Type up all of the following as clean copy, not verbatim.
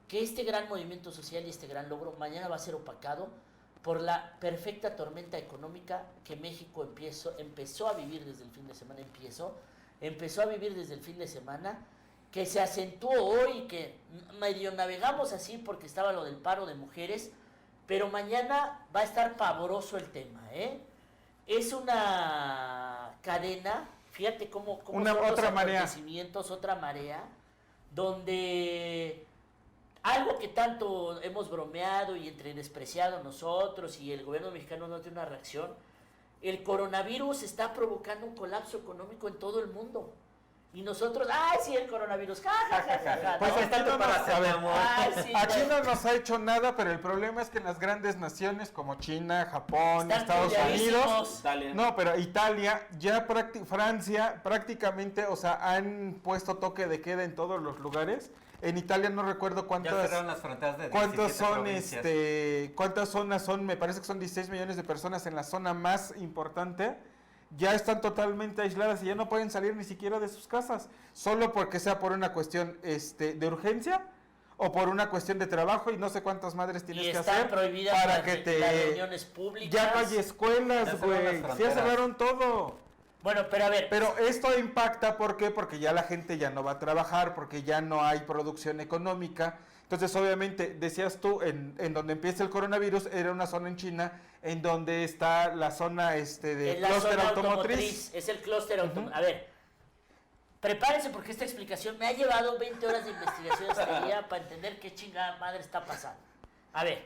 que este gran movimiento social y este gran logro mañana va a ser opacado por la perfecta tormenta económica que México empezó a vivir desde el fin de semana, empezó a vivir desde el fin de semana, que se acentuó hoy, que medio navegamos así porque estaba lo del paro de mujeres, pero mañana va a estar pavoroso el tema, ¿eh? Es una cadena, fíjate cómo son los acontecimientos, otra marea, donde algo que tanto hemos bromeado y entre despreciado nosotros y el gobierno mexicano no tiene una reacción, el coronavirus está provocando un colapso económico en todo el mundo. Y nosotros, ¡ay, sí, el coronavirus! ¡Ja, ja, ja, ja, ja! Pues ¿no? aquí no Sí, aquí no nos ha hecho nada, pero el problema es que en las grandes naciones como China, Japón, Estados Unidos, Italia. no, pero Italia, ya Francia, prácticamente, o sea, han puesto toque de queda en todos los lugares. En Italia no recuerdo Ya cerraron las fronteras de 17 son provincias. cuántas zonas son, me parece que son 16 millones de personas en la zona más importante. Ya están totalmente aisladas y ya no pueden salir ni siquiera de sus casas, solo porque sea por una cuestión de urgencia o por una cuestión de trabajo y no sé cuántas madres tienes que hacer prohibidas para que las reuniones públicas. Ya no hay escuelas, güey, ya cerraron todo. Bueno, pero a ver. Pero esto impacta, ¿por qué? Porque ya la gente ya no va a trabajar, porque ya no hay producción económica. Entonces, obviamente, decías tú, en donde empieza el coronavirus, era una zona en China, en donde está la zona de clúster automotriz. Es el clúster automotriz. A ver, prepárense porque esta explicación me ha llevado 20 horas de investigación este día para entender qué chingada madre está pasando. A ver,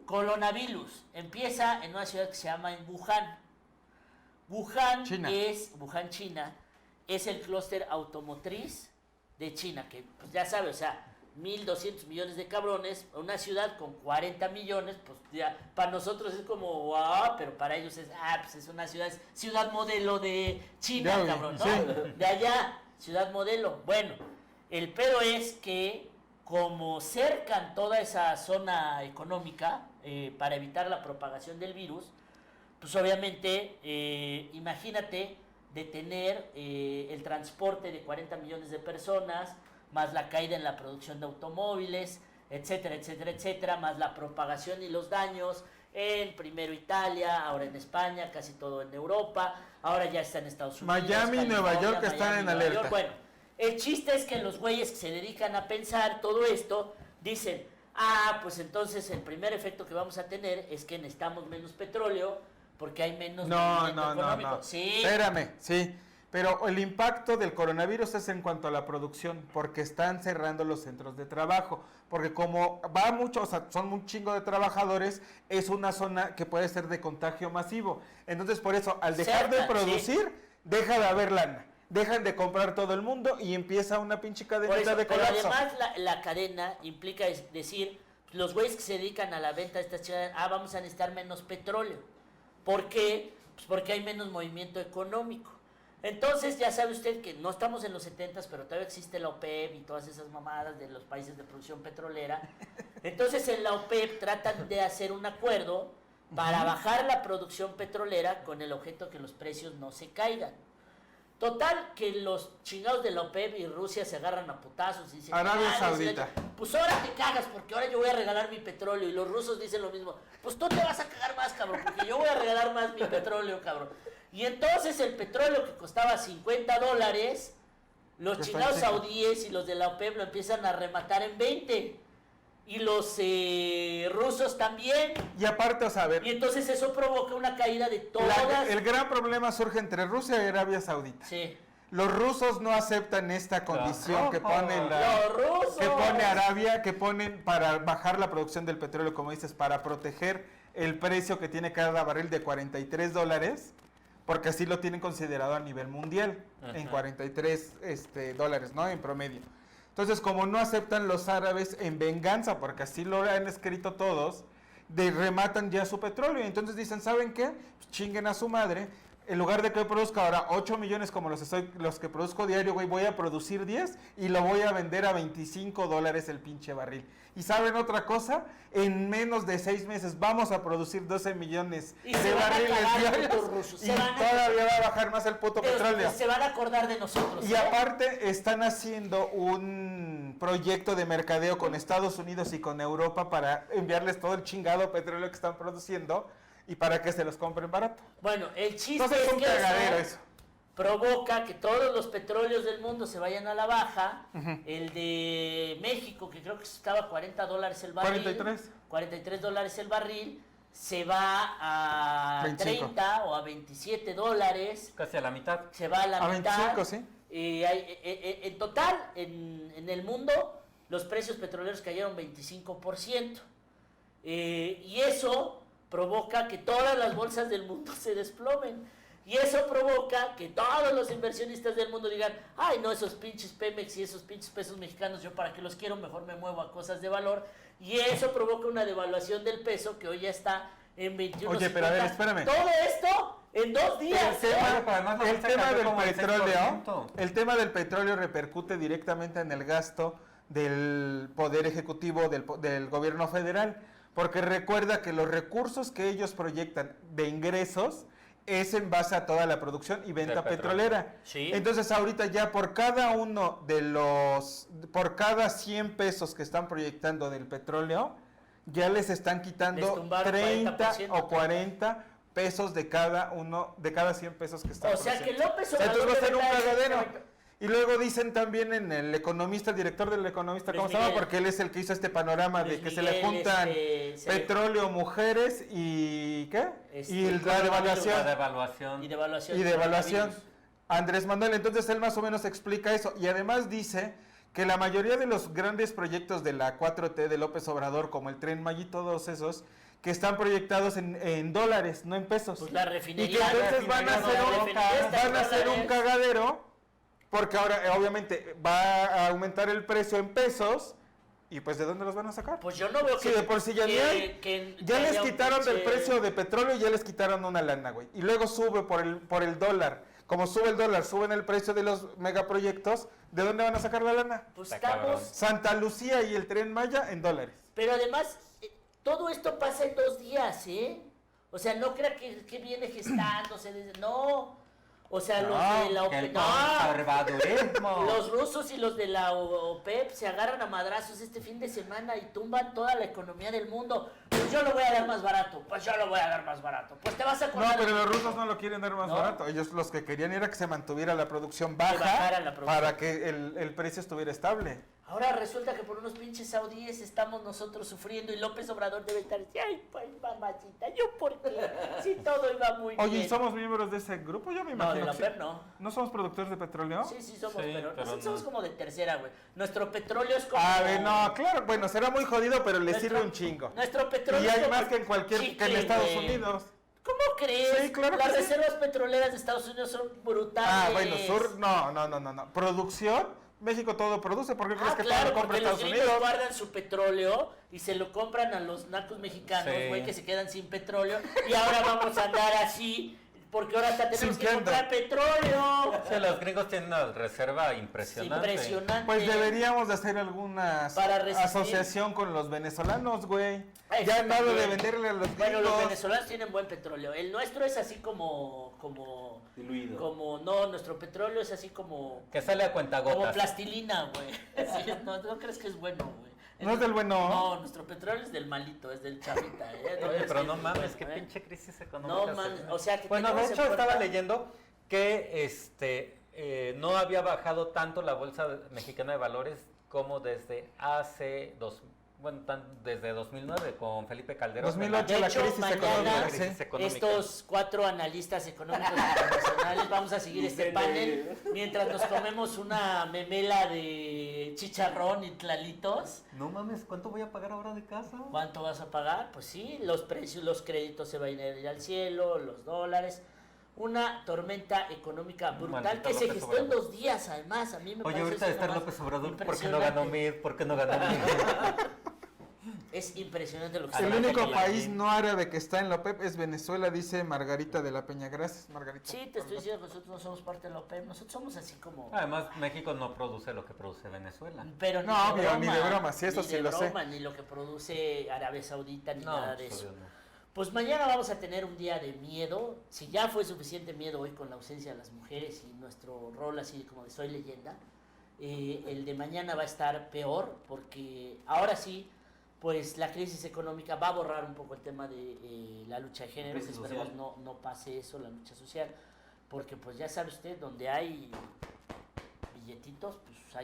coronavirus empieza en una ciudad que se llama Wuhan. Wuhan, China. China, es el clúster automotriz de China, que pues ya sabe, o sea, 1.200 millones de cabrones, una ciudad con 40 millones, pues ya, para nosotros es como, wow, pero para ellos es, pues es una ciudad modelo de China, Ya, cabrón, ¿no? sí. De allá, ciudad modelo. Bueno, el pedo es que como cercan toda esa zona económica para evitar la propagación del virus, pues obviamente, imagínate detener el transporte de 40 millones de personas, más la caída en la producción de automóviles, etcétera, etcétera, etcétera, más la propagación y los daños en primero Italia, ahora en España, casi todo en Europa, ahora ya está en Estados Unidos. Miami y Nueva York están en alerta. York. Bueno, el chiste es que los güeyes que se dedican a pensar todo esto dicen, pues entonces el primer efecto que vamos a tener es que necesitamos menos petróleo porque hay menos movimiento económico. No. Sí. Espérame, sí. Pero el impacto del coronavirus es en cuanto a la producción, porque están cerrando los centros de trabajo, porque como va mucho, o sea, son un chingo de trabajadores, es una zona que puede ser de contagio masivo. Entonces, por eso, al dejar de producir, deja de haber lana, dejan de comprar todo el mundo y empieza una pinche cadenita de colapso. Pero además la cadena implica decir, los güeyes que se dedican a la venta de estas ciudades, vamos a necesitar menos petróleo. ¿Por qué? Pues porque hay menos movimiento económico. Entonces, ya sabe usted que no estamos en los 70s, pero todavía existe la OPEP y todas esas mamadas de los países de producción petrolera. Entonces, en la OPEP tratan de hacer un acuerdo para bajar la producción petrolera con el objeto que los precios no se caigan. Total, que los chingados de la OPEP y Rusia se agarran a putazos y dicen, Arabia Saudita. Pues ahora te cagas porque ahora yo voy a regalar mi petróleo. Y los rusos dicen lo mismo, pues tú te vas a cagar más, cabrón, porque yo voy a regalar más mi petróleo, cabrón. Y entonces el petróleo que costaba $50, los chingados saudíes y los de la OPEP lo empiezan a rematar en 20. Y los rusos también. Y aparte, o sea, a ver, Y entonces eso provoca una caída de todas. el gran problema surge entre Rusia y Arabia Saudita. Sí. Los rusos no aceptan esta condición que pone ¡Los rusos! que pone Arabia, que ponen para bajar la producción del petróleo, como dices, para proteger el precio que tiene cada barril de $43, porque así lo tienen considerado a nivel mundial, en 43 dólares, ¿no? En promedio. Entonces, como no aceptan los árabes en venganza, porque así lo han escrito todos, rematan ya su petróleo. Y entonces dicen, ¿saben qué? Pues chinguen a su madre. En lugar de que yo produzca ahora 8 millones como los que produzco diario, güey, voy a producir 10 y lo voy a vender a $25 el pinche barril. ¿Y saben otra cosa? En menos de 6 meses vamos a producir 12 millones de barriles diarios y todavía va a bajar más el puto petróleo. Se van a acordar de nosotros. Y aparte están haciendo un proyecto de mercadeo con Estados Unidos y con Europa para enviarles todo el chingado petróleo que están produciendo y para que se los compren barato. Bueno, el chiste Entonces es es un que cagadero eso. provoca que todos los petróleos del mundo se vayan a la baja. El de México, que creo que estaba a $40 el barril. 43. $43 el barril, se va a 25. 30 o a $27. Casi a la mitad. Se va a la A mitad. 25, sí. En total, en el mundo, los precios petroleros cayeron 25%. Y eso provoca que todas las bolsas del mundo se desplomen. Y eso provoca que todos los inversionistas del mundo digan, ay, no, esos pinches Pemex y esos pinches pesos mexicanos, yo para qué los quiero, mejor me muevo a cosas de valor. Y eso provoca una devaluación del peso que hoy ya está en 21. Oye, pero a ver, espérame. Todo esto en 2 días. El tema del petróleo repercute directamente en el gasto del Poder Ejecutivo del Gobierno Federal, porque recuerda que los recursos que ellos proyectan de ingresos es en base a toda la producción y venta petrolera. Sí. Entonces ahorita ya por cada 100 pesos que están proyectando del petróleo, ya les están quitando 30 o 40 pesos de cada 100 pesos que están O sea que proyectando. López Entonces Obrador va a ser un debe estar- cagadero. Y luego dicen también en el Economista, el director del Economista, Luis ¿cómo se llama? Miguel. Porque él es el que hizo este panorama Luis de que Miguel, se le juntan petróleo, mujeres y ¿qué? Y la devaluación. La devaluación. Y devaluación. Y devaluación. Coronavirus. Andrés Manuel, entonces él más o menos explica eso. Y además dice que la mayoría de los grandes proyectos de la 4T de López Obrador, como el Tren Maya y todos esos, que están proyectados en dólares, no en pesos. Pues la Y que refinería. entonces van a hacer un cagadero, porque ahora obviamente va a aumentar el precio en pesos, y pues ¿de dónde los van a sacar? Pues yo no veo Sí, de por sí ya ni hay. Ya les quitaron del precio de petróleo y ya les quitaron una lana, güey. Y luego sube por el dólar. Como sube el dólar, suben el precio de los megaproyectos, ¿de dónde van a sacar la lana? Pues Está cabrón. estamos. Santa Lucía y el Tren Maya en dólares. Pero además, todo esto pasa en 2 días, ¿eh? O sea, no crea que viene gestándose desde. No. O sea, los de la Que el OPEP. No. conservadurismo. Los rusos y los de la OPEP se agarran a madrazos este fin de semana y tumban toda la economía del mundo. Pues yo lo voy a dar más barato. Pues yo lo voy a dar más barato. Pues te vas a No, acordar. pero los rusos no lo quieren dar más ¿No? barato. Ellos los que querían era que se mantuviera la producción bajara baja la producción. para que el precio estuviera estable. Ahora resulta que por unos pinches saudíes estamos nosotros sufriendo y López Obrador debe estar diciendo, ay, pues mamacita, ¿yo por qué? Si todo iba muy Oye, ¿y bien. somos miembros de ese grupo? Yo me No, imagino de la que sí. OPEP no. ¿No somos productores de petróleo? Sí, sí somos, Sí, pero pero nosotros no. somos como de tercera, güey. Nuestro petróleo es como... A ver, no, claro, bueno, será muy jodido, pero le Nuestro- sirve un chingo. Nuestro petróleo Y es hay como más que en que en chicle, Estados güey. Unidos. ¿Cómo crees? Sí, claro Las que sí. reservas petroleras de Estados Unidos son brutales. Ah, bueno, sur, no. Producción, México todo produce, ¿por qué crees Ah, que claro, todo lo compra porque los Estados gringos Unidos? guardan su petróleo y se lo compran a los narcos mexicanos, Sí. güey, que se quedan sin petróleo. Y ahora vamos a andar así, porque ahora hasta tenemos que Sintiendo. comprar petróleo. Sí, los gringos tienen una reserva impresionante. Impresionante. Pues deberíamos de hacer alguna Para resistir. asociación con los venezolanos, güey. Ay, Ya sí, han dado de también. venderle a los gringos. Bueno, los venezolanos tienen buen petróleo. El nuestro es así Diluido. no, nuestro petróleo es así como Que sale a como cuentagotas. plastilina, güey. Sí, no crees que es bueno, güey. ¿No es del bueno? No, nuestro petróleo es del malito, es del chavita, ¿eh? Oye, crees pero que no es mames, bueno, qué ¿eh? pinche crisis No económica. mames, se- o sea, que Bueno, de tenemos en hecho estaba puerta- leyendo que no había bajado tanto la bolsa mexicana de valores como desde desde 2009 con Felipe Calderón. 2008 De la hecho, crisis mañana- económica. La crisis Sí. económica. Estos 4 analistas económicos internacionales vamos a seguir este panel mientras nos comemos una memela de chicharrón y tlalitos. No mames, ¿cuánto voy a pagar ahora de casa? ¿Cuánto vas a pagar? Pues sí, los precios, los créditos se van a ir al cielo, los dólares. Una tormenta económica brutal Maldito que se López gestó en Obrador. 2 días, además. A mí me Oye, parece ahorita de eso estar nomás López Obrador, ¿por qué no ganó impresionante. MIR? ¿Por qué no ganó MIR? Es impresionante lo que El está único pasando. país no árabe que está en la OPEP es Venezuela, dice Margarita de la Peña. Gracias, Margarita. Sí, te estoy diciendo que nosotros no somos parte de la OPEP, nosotros somos así como... Además, México no produce lo que produce Venezuela. Pero No, obvio, ni de broma, sí, eso ni sí de lo sé. broma, ni lo que produce Arabia Saudita, ni No, nada de pues, eso. obvio no. Pues mañana vamos a tener un día de miedo. Si ya fue suficiente miedo hoy con la ausencia de las mujeres y nuestro rol así como de soy leyenda, el de mañana va a estar peor, porque ahora sí, pues la crisis económica va a borrar un poco el tema de la lucha de género, que esperemos no pase eso, la lucha social, porque pues ya sabe usted, donde hay billetitos, pues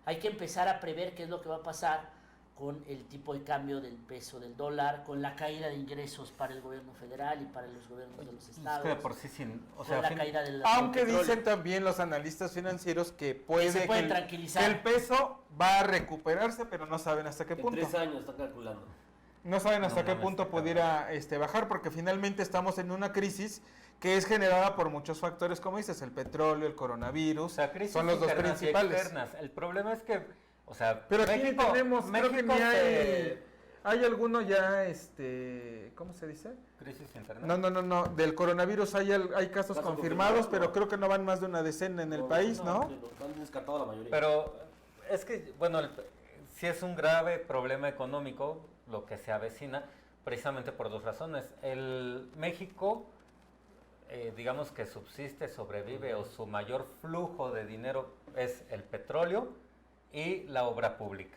hay que empezar a prever qué es lo que va a pasar con el tipo de cambio del peso del dólar, con la caída de ingresos para el gobierno federal y para los gobiernos de los estados. Es que de por sí con la caída del aunque petróleo. dicen también los analistas financieros que Que puede se pueden que tranquilizar. el peso va a recuperarse, pero no saben hasta qué En punto. 3 años están calculando. No saben hasta No qué mames, punto está pudiera bajar, porque finalmente estamos en una crisis que es generada por muchos factores, como dices, el petróleo, el coronavirus, O sea, crisis son los dos internas y principales. externas. El problema es que, o sea, Pero aquí tenemos, creo que ni se- hay alguno ya, ¿cómo se dice? crisis interna. No, del coronavirus hay casos Casos confirmados, confirmados, pero no. creo que no van más de una decena en el país, ¿no? Han descartado la mayoría. Pero es que, bueno, si es un grave problema económico lo que se avecina, precisamente por dos razones. El México, digamos que subsiste, sobrevive, o su mayor flujo de dinero es el petróleo y la obra pública.